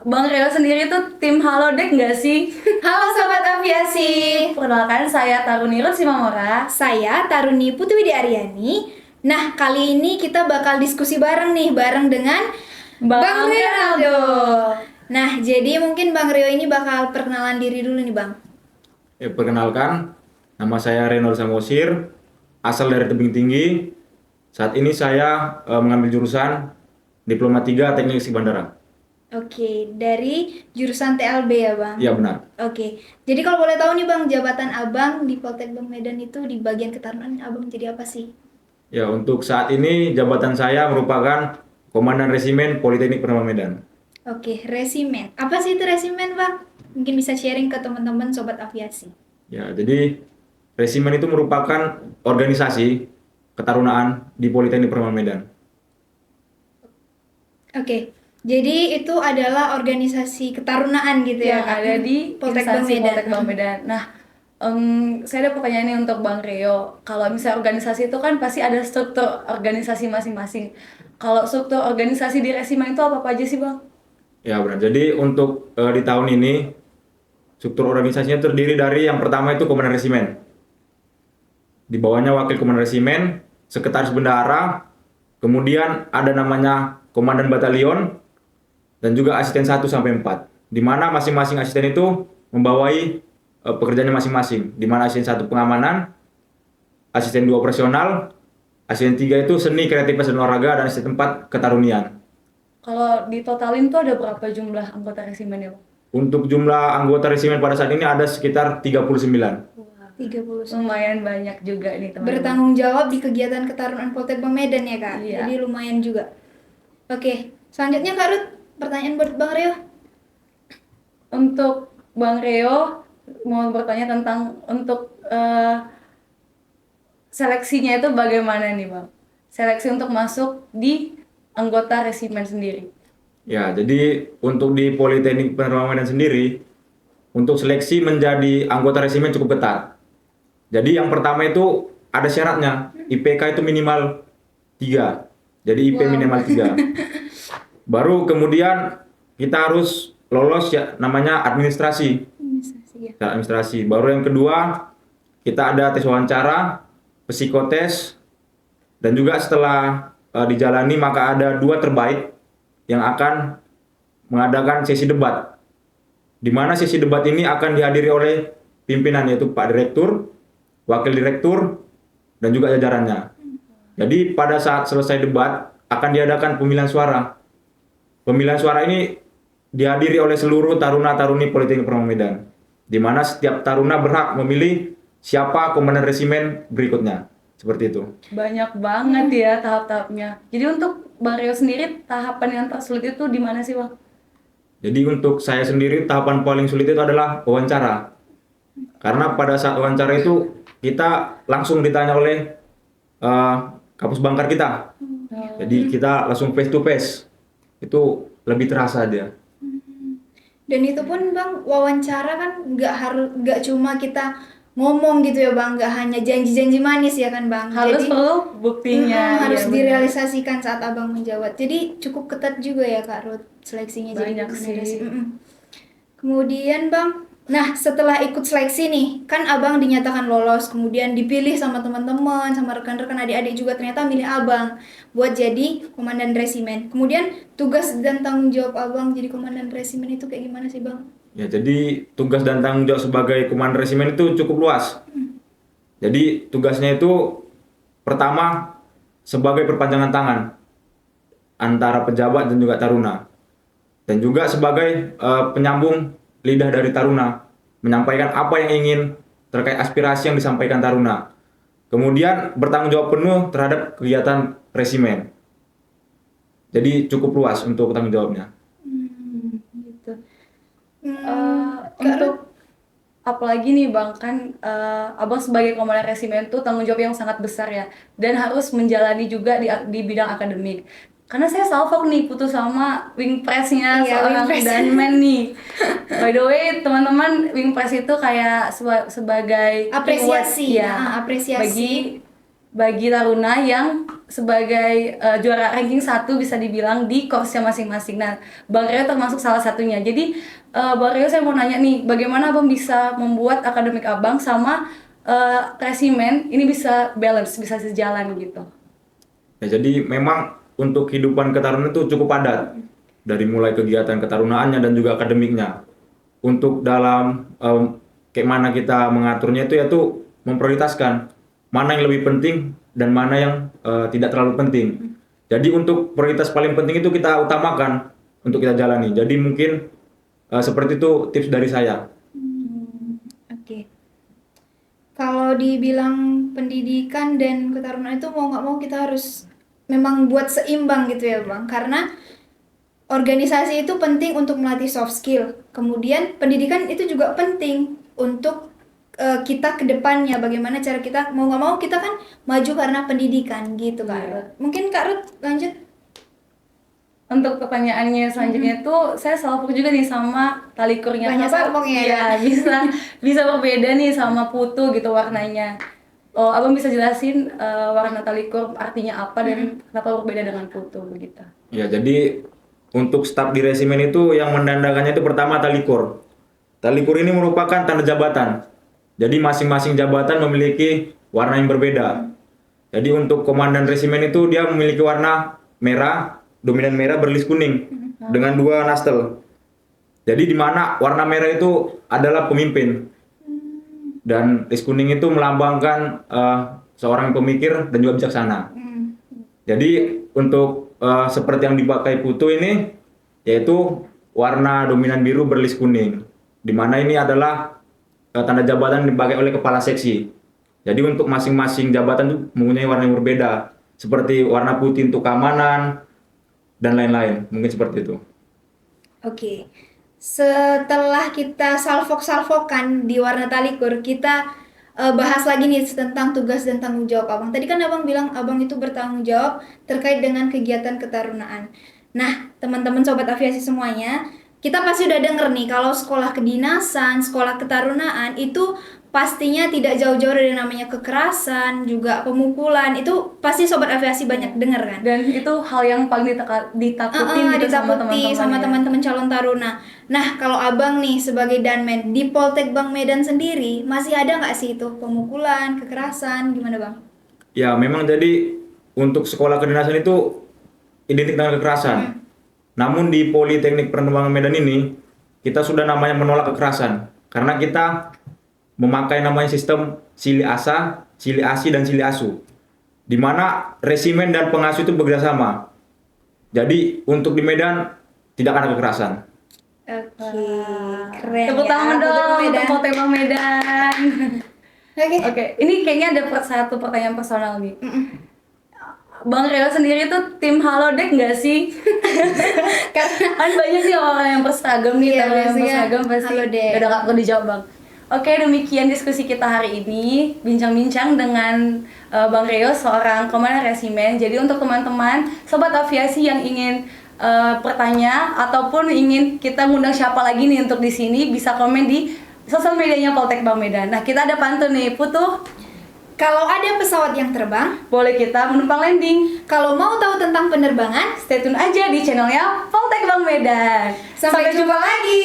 Bang Rio sendiri tuh tim halodeck nggak sih? Halo Sobat Aviasi, Perkenalkan saya Taruni Simamora. saya Taruni Putwi Aryani. Nah, kali ini kita bakal diskusi bareng nih, bareng dengan Bang Ronaldo. Nah, jadi mungkin Bang Rio ini bakal perkenalan diri dulu nih Bang. Perkenalkan, nama saya Renol Samosir, asal dari Tebing Tinggi. Saat ini saya mengambil jurusan Diploma 3 Teknik Listrik Bandara. Oke, dari jurusan TLB ya Bang? Iya benar. Oke, jadi kalau boleh tahu nih Bang, jabatan Abang di Poltek Bang Medan itu di bagian ketarunaan Abang jadi apa sih? Ya, untuk saat ini jabatan saya merupakan Komandan Resimen Politeknik Purnama Medan. Oke, resimen. Apa sih itu resimen Bang? Mungkin bisa sharing ke teman-teman Sobat Aviasi. Ya, jadi Resimen itu merupakan organisasi ketarunaan di Politeknik Purnama Medan. Oke, jadi itu adalah organisasi ketarunaan gitu ya, Yang Kak? ada di Poltek Bang instansi Medan. Poltek Bang Medan. Nah, saya ada pertanyaan nih untuk Bang Rio. Kalau misalnya organisasi itu kan pasti ada struktur organisasi masing-masing. Kalau struktur organisasi di Resimen itu apa aja sih Bang? Ya benar. Jadi untuk di tahun ini struktur organisasinya terdiri dari yang pertama itu Komandan Resimen. Di bawahnya Wakil Komandan Resimen, Sekretaris Bendahara, kemudian ada namanya Komandan Batalion, dan juga asisten 1 sampai 4. Di mana masing-masing asisten itu membawai pekerjaannya masing-masing. Di mana asisten 1 pengamanan, asisten 2 operasional, asisten 3 itu seni, kreativitas dan olahraga, dan asisten 4 ketarunian. Kalau ditotalin tuh ada berapa jumlah anggota Resimen ya Bang? Untuk jumlah anggota resimen pada saat ini ada sekitar 39. 30. Lumayan banyak juga nih teman-teman. Bertanggung jawab di kegiatan ketarunaan Poltek Bang Medan ya, Kak? Iya. Jadi lumayan juga. Oke, selanjutnya Kak Ruth, pertanyaan buat Bang Rio. Untuk Bang Rio mau bertanya tentang untuk seleksinya itu bagaimana nih Bang? Seleksi untuk masuk di anggota Resimen sendiri. Ya, jadi untuk di Politeknik Purnama Medan sendiri, untuk seleksi menjadi anggota resimen cukup ketat. Jadi yang pertama itu ada syaratnya, IPK itu minimal 3. Jadi IP minimal 3. Baru kemudian kita harus lolos ya namanya administrasi. Administrasi. Baru yang kedua, kita ada tes wawancara, psikotes, dan juga setelah dijalani maka ada 2 terbaik yang akan mengadakan sesi debat. Di mana sesi debat ini akan dihadiri oleh pimpinan yaitu Pak Direktur, Wakil Direktur, dan juga jajarannya. Jadi pada saat selesai debat akan diadakan pemilihan suara. Pemilihan suara ini dihadiri oleh seluruh taruna-taruni Politeknik Purnama Medan, di mana setiap taruna berhak memilih siapa komandan resimen berikutnya. Seperti itu. Banyak banget ya tahap-tahapnya. Jadi untuk Bang Rio sendiri tahapan yang tersulit itu di mana sih Bang? Jadi untuk saya sendiri tahapan paling sulit itu adalah wawancara. Karena pada saat wawancara itu kita langsung ditanya oleh Kapus Bangkar kita. Jadi kita langsung face to face. Itu lebih terasa dia. Dan itu pun Bang, wawancara kan nggak cuma kita ngomong gitu ya Bang, nggak hanya janji-janji manis ya kan Bang. Harus perlu buktinya. harus Iya, benar. direalisasikan saat Abang menjawab. Jadi cukup ketat juga ya Kak Ruth seleksinya. Banyak jadi sih. Kemudian Bang, nah setelah ikut seleksi nih, kan Abang dinyatakan lolos, kemudian dipilih sama teman-teman, sama rekan-rekan adik-adik juga ternyata milih Abang buat jadi komandan resimen. Kemudian tugas dan tanggung jawab Abang jadi komandan resimen itu kayak gimana sih Bang? Ya, jadi tugas dan tanggung jawab sebagai komandan resimen itu cukup luas. Jadi tugasnya itu pertama sebagai perpanjangan tangan antara pejabat dan juga taruna. Dan juga sebagai penyambung lidah dari taruna, menyampaikan apa yang ingin terkait aspirasi yang disampaikan taruna. Kemudian bertanggung jawab penuh terhadap kegiatan resimen. Jadi cukup luas untuk tanggung jawabnya. Gitu. Untuk apalagi nih Bang, kan Abang sebagai komandan resimen tuh tanggung jawab yang sangat besar ya, dan harus menjalani juga di bidang akademik. Karena saya salfok nih putus sama wing press-nya seorang danman nih. By the way, teman-teman, wing press itu kayak sebagai apresiasi reward, ya, apresiasi bagi bagi taruna yang sebagai juara ranking 1 bisa dibilang di course-nya masing-masing. Nah, Bang Rio termasuk salah satunya. Jadi, Bang Rio saya mau nanya nih, bagaimana Abang bisa membuat akademik Abang sama resimen ini bisa balance, bisa sejalan gitu? Ya, jadi memang untuk kehidupan ketarunaan itu cukup padat. Dari mulai kegiatan ketarunaannya dan juga akademiknya. Untuk dalam kayak mana kita mengaturnya itu yaitu memprioritaskan mana yang lebih penting dan mana yang tidak terlalu penting. Jadi untuk prioritas paling penting itu kita utamakan untuk kita jalani. Jadi mungkin seperti itu tips dari saya. Oke. Kalau dibilang pendidikan dan ketarunaan itu mau nggak mau kita harus memang buat seimbang gitu ya Bang. Karena organisasi itu penting untuk melatih soft skill. Kemudian pendidikan itu juga penting untuk kita ke depannya. Bagaimana cara kita mau nggak mau kita kan maju karena pendidikan gitu Kak Ruth. Mungkin Kak Ruth lanjut. Untuk pertanyaannya selanjutnya tuh saya salvo juga nih sama tali kurnya. Banyak Kenapa? salvo ya, Iya, bisa berbeda nih sama putu gitu warnanya. Oh, Abang bisa jelasin warna tali kur artinya apa dan kenapa berbeda dengan putu begitu? Ya, jadi untuk staf di resimen itu yang menandakannya itu pertama tali kur. Tali kur ini merupakan tanda jabatan. Jadi masing-masing jabatan memiliki warna yang berbeda. Jadi untuk komandan resimen itu dia memiliki warna merah, dominan merah berlis kuning dengan 2 nastel. Jadi di mana warna merah itu adalah pemimpin. Dan lis kuning itu melambangkan seorang pemikir dan juga bijaksana. Jadi untuk seperti yang dipakai putu ini yaitu warna dominan biru berlis kuning. Di mana ini adalah tanda jabatan yang dipakai oleh kepala seksi. Jadi untuk masing-masing jabatan itu mempunyai warna yang berbeda. Seperti warna putih untuk keamanan dan lain-lain. Mungkin seperti itu. Oke. Setelah kita salvok-salvokan di warna talikur, kita bahas lagi nih tentang tugas dan tanggung jawab Abang. Tadi kan Abang bilang Abang itu bertanggung jawab terkait dengan kegiatan ketarunaan. Nah, teman-teman sobat aviasi semuanya, kita pasti udah denger nih kalau sekolah kedinasan, sekolah ketarunaan itu pastinya tidak jauh-jauh dari namanya kekerasan, juga pemukulan. Itu pasti sobat aviasi banyak denger kan? Dan itu hal yang paling ditakutin gitu sama Ditakuti teman-teman sama ya. teman-teman calon taruna. Nah, kalau Abang nih sebagai danmen di Poltek Bang Medan sendiri, masih ada nggak sih itu pemukulan, kekerasan, gimana Bang? Ya, memang jadi untuk sekolah kedinasan itu identik dengan kekerasan. Namun di Politeknik Penerbangan Medan ini kita sudah namanya menolak kekerasan karena kita memakai namanya sistem Sili Asa, Sili Asi dan Sili Asu. Di mana resimen dan pengasuh itu bekerjasama. Jadi untuk di Medan tidak ada kekerasan. Oke, keren Tepuk ya. tangan dong Poltek untuk Medan. Poltek Bang Medan. Oke. Oke, ini kayaknya ada satu pertanyaan personal nih. Bang Rio sendiri tuh tim halodeck nggak sih? Karena Kan banyak sih orang yang berseragam nih, Iya, taruna yang biasanya berseragam pasti. halodeck. Udah nggak perlu dijawab Bang. Oke, demikian diskusi kita hari ini, bincang-bincang dengan Bang Rio, seorang komandan resimen. Jadi untuk teman-teman, sobat aviasi yang ingin bertanya ataupun ingin kita ngundang siapa lagi nih untuk di sini, bisa komen di sosial medianya Poltek Bang Medan. Nah, kita ada pantun nih, Putu. kalau ada pesawat yang terbang, Boleh kita menumpang landing. kalau mau tahu tentang penerbangan, Stay tune aja di channelnya Poltek Bang Medan. sampai jumpa lagi.